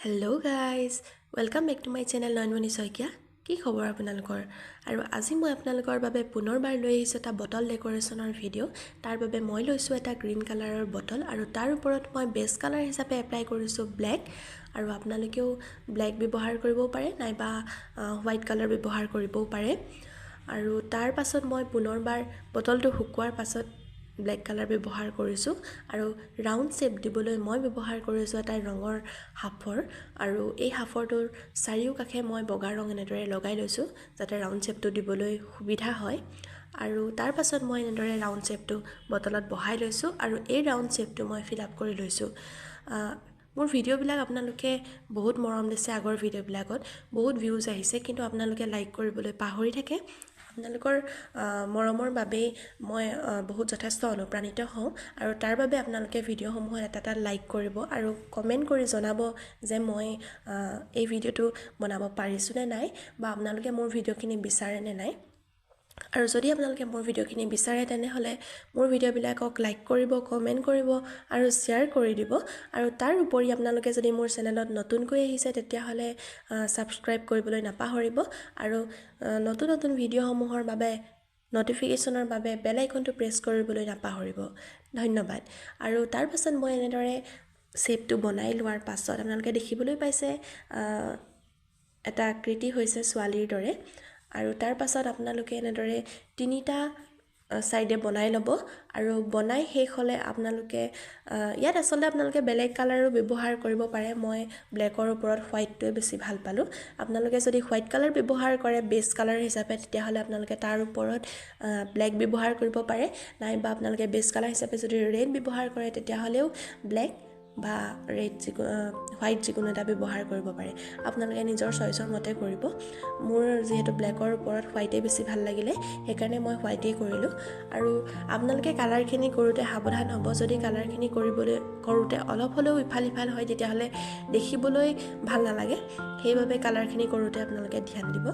Hello guys, welcome back to my channel Nayanmoni Saikia. কি খবৰ আপোনালোকৰ আৰু আজি মই আপোনালোকৰ বাবে পুনৰবাৰ লৈ আহিছো এটা বটল ডেকোৰেচনৰ ভিডিও তাৰ বাবে মই লৈছো এটা গ্ৰীন কালাৰৰ বটল আৰু তাৰ ওপৰত মই বেস কালাৰ হিচাপে এপ্লাই কৰিছো ব্ল্যাক আৰু আপোনালোকেও ব্ল্যাক ব্যৱহাৰ কৰিব পাৰে নাইবা হোৱাইট কালাৰ ব্যৱহাৰ কৰিব পাৰে আৰু তাৰ পাছত মই পুনৰবাৰ বটলটো শুকুৱাৰ পাছত ব্ল্যাক কালাৰ ব্যৱহাৰ কৰিছো আৰু ৰাউন্ড শেপ দিবলৈ মই ব্যৱহাৰ কৰিছো এটা ৰঙৰ হাফৰ আৰু এই হাফৰটোৰ চাৰিও কাষে মই বগা ৰং এনেদৰে লগাই লৈছো যাতে ৰাউন্ড শেপটো দিবলৈ সুবিধা হয় আৰু তাৰ পাছত মই এনেদৰে ৰাউন্ড শেপটো বটলত বহাই লৈছো আৰু এই ৰাউন্ড শেপটো মই ফিল আপ কৰি লৈছো মোৰ ভিডিও বিলাক আপোনালোকে বহুত মৰম দিছে আগৰ ভিডিও বিলাকত বহুত ভিউজ আহিছে কিন্তু আপোনালোকে লাইক কৰিবলৈ পাহৰি থাকে আপোনালোকৰ মৰমৰ বাবে মই বহুত যথেষ্ট অনুপ্ৰাণিত হওঁ আৰু তাৰ বাবে আপোনালোকে ভিডিওসমূহত এটা লাইক কৰিব আৰু কমেন্ট কৰি জনাব যে মই এই ভিডিওটো বনাব পাৰিছো নে নাই বা আপোনালোকে মোৰ ভিডিওখিনি বিচাৰে নে নাই আৰু যদি আপোনালোকে মোৰ ভিডিওখিনি বিচাৰে তেনেহলে মোৰ ভিডিওবিলাকক লাইক কৰিব কমেন্ট কৰিব আৰু শেয়াৰ কৰি দিব আৰু তাৰ উপৰি আপোনালোকে যদি মোৰ চেনেলত নতুনকৈ আহিছে তেতিয়া হলে সাবস্ক্ৰাইব কৰিবলৈ নাপাহৰিব আৰু নতুন নতুন ভিডিওসমূহৰ বাবে নটিফিকেশনৰ বাবে বেল আইকনটো প্ৰেছ কৰিবলৈ নাপাহৰিব ধন্যবাদ আৰু তাৰ পাছত মই এনেদৰে শেপটো বনাই লোৱাৰ পাছত আপোনালোকে দেখিবলৈ পাইছে এটা আকৃতি হৈছে ছোৱালীৰ দৰে আৰু তাৰ পাছত আপোনালোকে এনেদৰে তিনিটা সাইডে বনাই লব আৰু বনাই শেষ হলে আপোনালোকে ইয়াত আসলে আপোনালোকে বেলেগ কালাৰো ব্যৱহাৰ কৰিব পাৰে মই ব্ল্যাকৰ ওপৰত হোৱাইটটোৱে বেছি ভাল পালো আপোনালোকে যদি হোৱাইট কালাৰ ব্যৱহাৰ কৰে বেস কালাৰ হিচাপে তেতিয়া হলে আপোনালোকে তাৰ ওপৰত ব্ল্যাক ব্যৱহাৰ কৰিব পাৰে নাইবা আপোনালোকে বেস কালাৰ হিচাপে যদি ৰেড ব্যৱহাৰ কৰে তেতিয়া হলেও ব্ল্যাক বা ৰেড হোৱাইট যিকোনো এটা ব্যৱহাৰ কৰিব পাৰে আপোনালোকে নিজৰ চইচৰ মতে কৰিব মোৰ যেহেতু ব্ল্যাকৰ ওপৰত হোৱাইটে বেছি ভাল লাগিলে সেইকাৰণে মই হোৱাইটে কৰিলো আৰু আপোনালোকে কালাৰখিনি কৰোতে সাৱধান হ'ব যদি কালাৰখিনি কৰোতে অলপ হলেও ইফাল ইফাল হয় তেতিয়া হলে দেখিবলৈ ভাল নালাগে সেইবাবে কালাৰখিনি কৰোতে আপোনালোকে ধ্যান দিব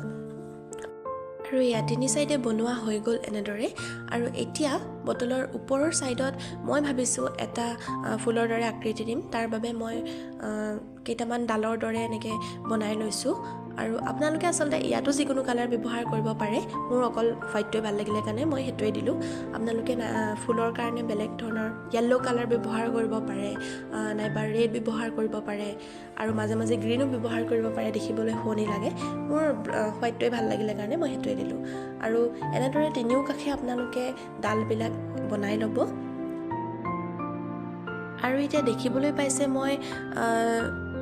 আৰু ইয়া তিনি সাইডে বনোৱা হৈ গল এনেদৰে আৰু এতিয়া বটলৰ ওপৰৰ সাইডত মই ভাবিছো এটা ফুলৰ দৰে আকৃতি দিম তাৰ বাবে মই কেইটামান ডালৰ দৰে এনেকে বনাই লৈছো আৰু আপোনালোকে আসলে ইয়াতো যিকোনো কালাৰ ব্যৱহাৰ কৰিব পাৰে মোৰ অকল হোৱাইটটোৱে ভাল লাগিলে কাৰণে মই হেতুৱে দিলো আপোনালোকে ফুলৰ কাৰণে বেলেগ ধৰণৰ yellow কালাৰ ব্যৱহাৰ কৰিব পাৰে নাইবা ৰেড ব্যৱহাৰ কৰিব পাৰে আৰু মাজে মাজে গ্ৰীনো ব্যৱহাৰ কৰিব পাৰে দেখিবলৈ শুৱনি লাগে মোৰ হোৱাইটটোৱে ভাল লাগিলে কাৰণে মই হেতুৱে দিলো আৰু এনেদৰে তিনিও কাষে আপোনালোকে ডালবিলাক বনাই লব আৰু এতিয়া দেখিবলৈ পাইছে মই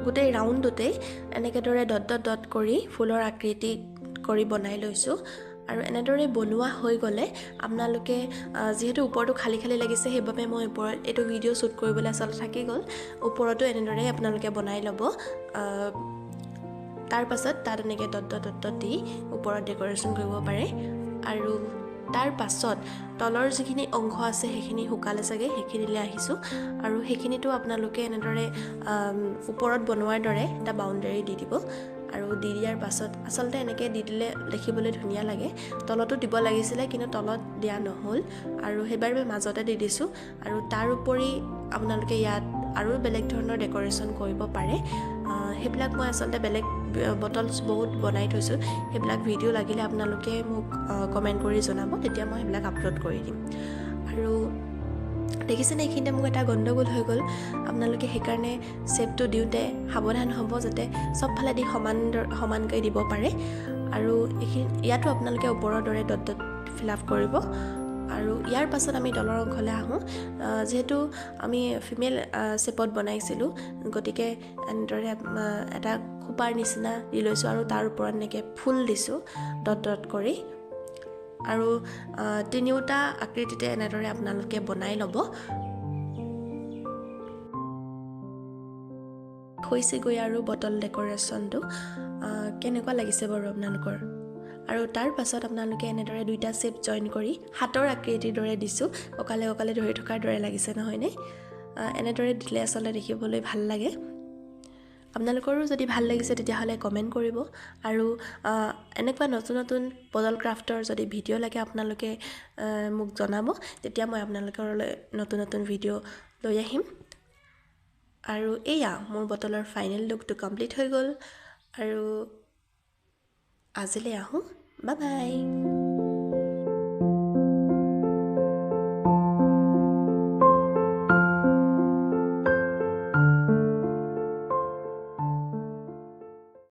গোটেই ৰাউন্ডতে এনেকে দৰে ডট ডট ডট কৰি ফুলৰ আকৃতি কৰি বনাই লৈছো আৰু এনেদৰে বনোৱা হৈ গলে আপোনালোকে যেহেতু ওপৰটো খালি খালি লাগিছে সেইবাবে মই ওপৰত এটো ভিডিও শুট কৰিবলৈ আসল থাকি গল ওপৰটো এনেদৰে আপোনালোকে বনাই লব তাৰ পাছত তাত এনেকে ডট ডট ডট দি ওপৰত ডেকোৰেচন কৰিব পাৰে আৰু তাৰ পাছত তলৰ যিখিনি অংশ আছে সেইখিনি হুকালে চাগে সেইখিনিলে আহিছো আৰু সেইখিনিটো আপোনালোকে এনেদৰে ওপৰত বনোৱাৰ দৰে এটা বাউণ্ডাৰী দি দিব আৰু দি দিয়াৰ পাছত আসলতে এনেকে দি দিলে দেখিবলৈ ধুনীয়া লাগে তলতো দিব লাগিছিল কিন্তু তলত দিয়া নহল আৰু হেবাৰবে মাজতে দি দিছো আৰু তাৰ উপৰি আপোনালোকে ইয়াত আৰু বেলেগ ধৰণৰ ডেকোৰেচন কৰিব পাৰে হেবিলাক মই আসলতে বেলেগ বটলস বহুত বনাই থৈছো হেবিলাক ভিডিও লাগিলে আপোনালোকে মোক কমেন্ট কৰি জনাব তেতিয়া মই হেবিলাক আপলোড কৰি দিম আৰু দেখিছেনে এইখিনিতে মোক এটা গণ্ডগোল হৈ গল আপোনালোকে সেইকাৰণে শেপটো দিওতে সাৱধান হ'ব যাতে সব ফালে দি সমানকৈ দিব পাৰে আৰু ইয়াতো আপোনালোকে ওপৰৰ দৰে ডট ডট ফিল আপ কৰিব আৰু ইয়াৰ পাছত আমি তলৰ অংশলে আহো যেহেতু আমি ফিমেল শেপত বনাইছিলো গতিকে এনেদৰে এটা খুপাৰ নিচিনা দি লৈছো আৰু তাৰ ওপৰত নেকে ফুল দিছো ডট ডট কৰি আৰু তিনিওটা আকৃতিতে এনেদৰে আপোনালোকে বনাই লব হৈছে গৈ আৰু বটল ডেকোৰেচনটো কেনেকুৱা লাগিছে বাৰু আপোনালোকৰ আৰু তাৰ পাছত আপোনালোকে এনেদৰে দুইটা শেপ জয়েন কৰি হাতৰ আকৃতিৰ দৰে দিছো অকালে অকালে ধৰি থকাৰ দৰে লাগিছে নহয় নে এনেদৰে দিলে আসলে দেখিবলৈ ভাল লাগে আপোনালোকৰো যদি ভাল লাগিছে তেতিয়া হলে কমেন্ট কৰিব আৰু এনেকুৱা নতুন নতুন বটল ক্ৰাফটৰ যদি ভিডিও লাগে আপোনালোকে মোক জনাব তেতিয়া মই আপোনালোকৰ নতুন নতুন ভিডিও লৈ আহিম আৰু এয়া মোৰ বটলৰ ফাইনেল লুকটো কমপ্লিট হৈ গ'ল আৰু আজিলৈ আহোঁ বাই বাই